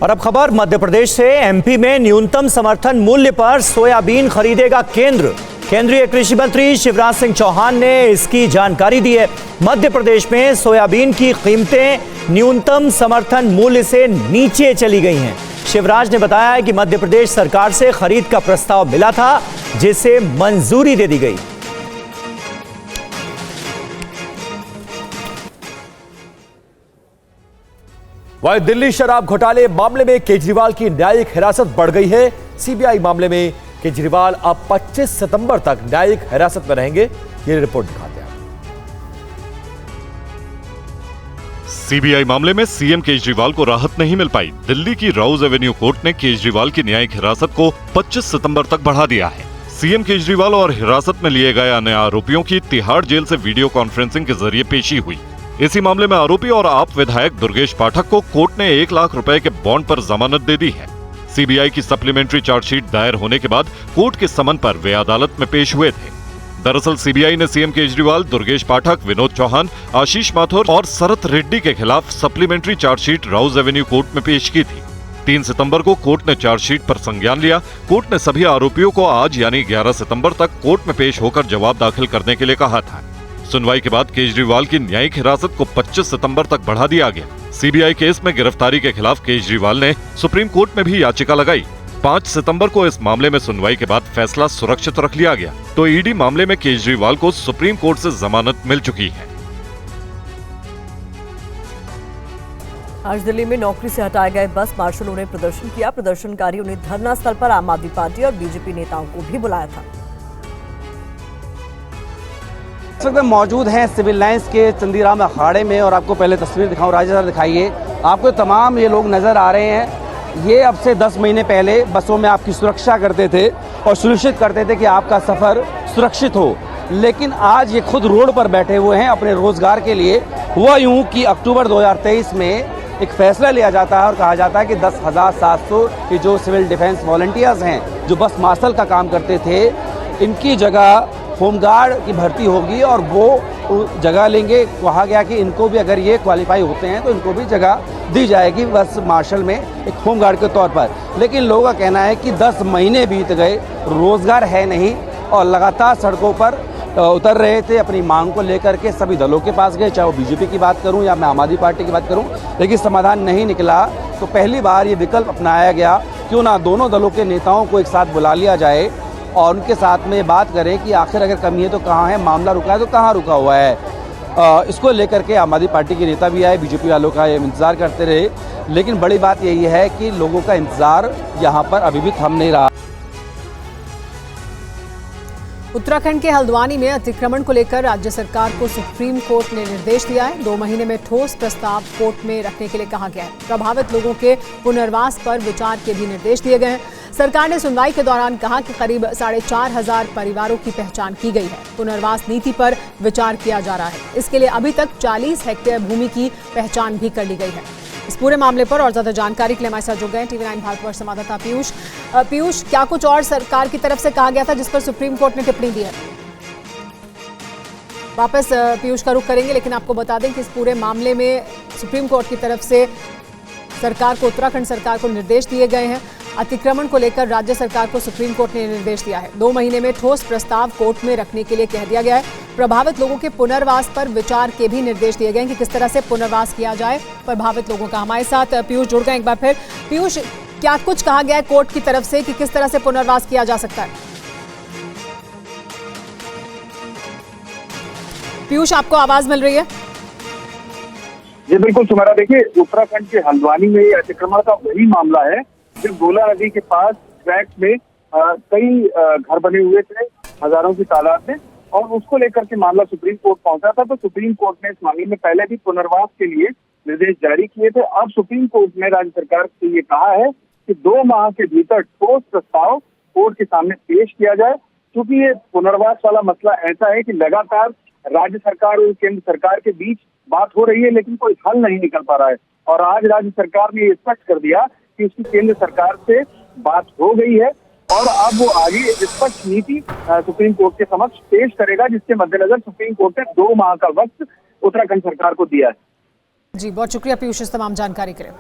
और अब खबर मध्य प्रदेश से। एमपी में न्यूनतम समर्थन मूल्य पर सोयाबीन खरीदेगा केंद्र। केंद्रीय कृषि मंत्री शिवराज सिंह चौहान ने इसकी जानकारी दी है। मध्य प्रदेश में सोयाबीन की कीमतें न्यूनतम समर्थन मूल्य से नीचे चली गई हैं। शिवराज ने बताया है कि मध्य प्रदेश सरकार से खरीद का प्रस्ताव मिला था, जिसे मंजूरी दे दी गई। वहीं दिल्ली शराब घोटाले मामले में केजरीवाल की न्यायिक हिरासत बढ़ गई है। सीबीआई मामले में केजरीवाल अब 25 सितंबर तक न्यायिक हिरासत में रहेंगे। ये रिपोर्ट दिखाते हैं। सीबीआई मामले में सीएम केजरीवाल को राहत नहीं मिल पाई। दिल्ली की राउज एवेन्यू कोर्ट ने केजरीवाल की न्यायिक हिरासत को 25 सितंबर तक बढ़ा दिया है। सीएम केजरीवाल और हिरासत में लिए गए अन्य आरोपियों की तिहाड़ जेल से वीडियो कॉन्फ्रेंसिंग के जरिए पेशी हुई। इसी मामले में आरोपी और आप विधायक दुर्गेश पाठक को कोर्ट ने 1 लाख रुपए के बॉन्ड पर जमानत दे दी है। सीबीआई की सप्लीमेंट्री चार्जशीट दायर होने के बाद कोर्ट के समन पर वे अदालत में पेश हुए थे। दरअसल सीबीआई ने सीएम केजरीवाल, दुर्गेश पाठक, विनोद चौहान, आशीष माथुर और शरत रेड्डी के खिलाफ supplementary chargesheet Rouse Avenue court में पेश की थी। 3 सितंबर को कोर्ट ने चार्जशीट पर संज्ञान लिया। कोर्ट ने सभी आरोपियों को आज यानी 11 सितंबर तक कोर्ट में पेश होकर जवाब दाखिल करने के लिए कहा था। सुनवाई के बाद केजरीवाल की न्यायिक हिरासत को 25 सितंबर तक बढ़ा दिया गया। सीबीआई केस में गिरफ्तारी के खिलाफ केजरीवाल ने सुप्रीम कोर्ट में भी याचिका लगाई। 5 सितंबर को इस मामले में सुनवाई के बाद फैसला सुरक्षित रख लिया गया, तो ईडी मामले में केजरीवाल को सुप्रीम कोर्ट से जमानत मिल चुकी है। आज दिल्ली में नौकरी से हटाए गए बस मार्शलों ने प्रदर्शन किया। प्रदर्शनकारियों ने धरना स्थल पर आम आदमी पार्टी और बीजेपी नेताओं को भी बुलाया था। इस वक्त मौजूद हैं सिविल लाइंस के चंदीराम अखाड़े में और आपको पहले तस्वीर दिखाऊं। राजा सर दिखाइए, आपको तमाम ये लोग नज़र आ रहे हैं। ये अब से 10 महीने पहले बसों में आपकी सुरक्षा करते थे और सुनिश्चित करते थे कि आपका सफ़र सुरक्षित हो, लेकिन आज ये खुद रोड पर बैठे हुए हैं अपने रोजगार के लिए। हुआ यूँ कि अक्टूबर 2023 में एक फैसला लिया जाता है और कहा जाता है कि 10,700 के जो सिविल डिफेंस वॉलंटियर्स हैं, जो बस मार्शल का काम करते थे, इनकी जगह होमगार्ड की भर्ती होगी और वो जगह लेंगे। कहा गया कि इनको भी अगर ये क्वालिफाई होते हैं तो इनको भी जगह दी जाएगी बस मार्शल में एक होमगार्ड के तौर पर। लेकिन लोगों का कहना है कि 10 महीने बीत गए, रोजगार है नहीं और लगातार सड़कों पर उतर रहे थे। अपनी मांग को लेकर के सभी दलों के पास गए, चाहे वो बीजेपी की बात करूं या मैं आम आदमी पार्टी की बात करूं, लेकिन समाधान नहीं निकला। तो पहली बार ये विकल्प अपनाया गया, क्यों ना दोनों दलों के नेताओं को एक साथ बुला लिया जाए और उनके साथ में बात करें कि आखिर अगर कमी है तो कहाँ है, मामला रुका है तो कहाँ रुका हुआ है। इसको लेकर के आम आदमी पार्टी के नेता भी आए, बीजेपी वालों का इंतज़ार करते रहे, लेकिन बड़ी बात यही है कि लोगों का इंतज़ार यहाँ पर अभी भी थम नहीं रहा। उत्तराखंड के हल्द्वानी में अतिक्रमण को लेकर राज्य सरकार को सुप्रीम कोर्ट ने निर्देश दिया है। 2 महीने में ठोस प्रस्ताव कोर्ट में रखने के लिए कहा गया है। प्रभावित लोगों के पुनर्वास पर विचार के भी निर्देश दिए गए हैं। सरकार ने सुनवाई के दौरान कहा कि करीब 4,500 परिवारों की पहचान की गई है। पुनर्वास नीति पर विचार किया जा रहा है। इसके लिए अभी तक 40 हेक्टेयर भूमि की पहचान भी कर ली गई है। इस पूरे मामले पर और ज्यादा जानकारी के लिए हमारे साथ जुड़ गए टीवी 9 भारतवर्ष संवाददाता पीयूष। पीयूष, क्या कुछ और सरकार की तरफ से कहा गया था जिस पर सुप्रीम कोर्ट ने टिप्पणी दी है? वापस पीयूष का रुख करेंगे, लेकिन आपको बता दें कि इस पूरे मामले में सुप्रीम कोर्ट की तरफ से सरकार को, उत्तराखंड सरकार को निर्देश दिए गए हैं। अतिक्रमण को लेकर राज्य सरकार को सुप्रीम कोर्ट ने निर्देश दिया है। 2 महीने में ठोस प्रस्ताव कोर्ट में रखने के लिए कह दिया गया है। प्रभावित लोगों के पुनर्वास पर विचार के भी निर्देश दिए गए हैं कि किस तरह से पुनर्वास किया जाए प्रभावित लोगों का। हमारे साथ पीयूष जुड़ गए एक बार फिर। पीयूष, क्या कुछ कहा गया है कोर्ट की तरफ से कि किस तरह से पुनर्वास किया जा सकता है? पीयूष, आपको आवाज मिल रही है? जी बिल्कुल सुमारा, देखिए उत्तराखंड के हल्द्वानी में ये अतिक्रमण का वही मामला है जो गोला नदी के पास ट्रैक में कई घर बने हुए थे हजारों की तादाद में, और उसको लेकर के मामला सुप्रीम कोर्ट पहुंचा था। तो सुप्रीम कोर्ट ने इस मामले में पहले भी पुनर्वास के लिए निर्देश जारी किए थे। अब सुप्रीम कोर्ट ने राज्य सरकार से ये कहा है कि 2 माह के भीतर ठोस प्रस्ताव कोर्ट के सामने पेश किया जाए, क्योंकि ये पुनर्वास वाला मसला ऐसा है कि लगातार राज्य सरकार और केंद्र सरकार के बीच बात हो रही है, लेकिन कोई हल नहीं निकल पा रहा है। और आज राज्य सरकार ने ये स्पष्ट कर दिया कि उसकी केंद्र सरकार से बात हो गई है और अब वो आगे स्पष्ट नीति सुप्रीम कोर्ट के समक्ष पेश करेगा, जिसके मद्देनजर सुप्रीम कोर्ट ने 2 माह का वक्त उत्तराखंड सरकार को दिया है। जी, बहुत शुक्रिया पीयूष इस तमाम जानकारी के लिए।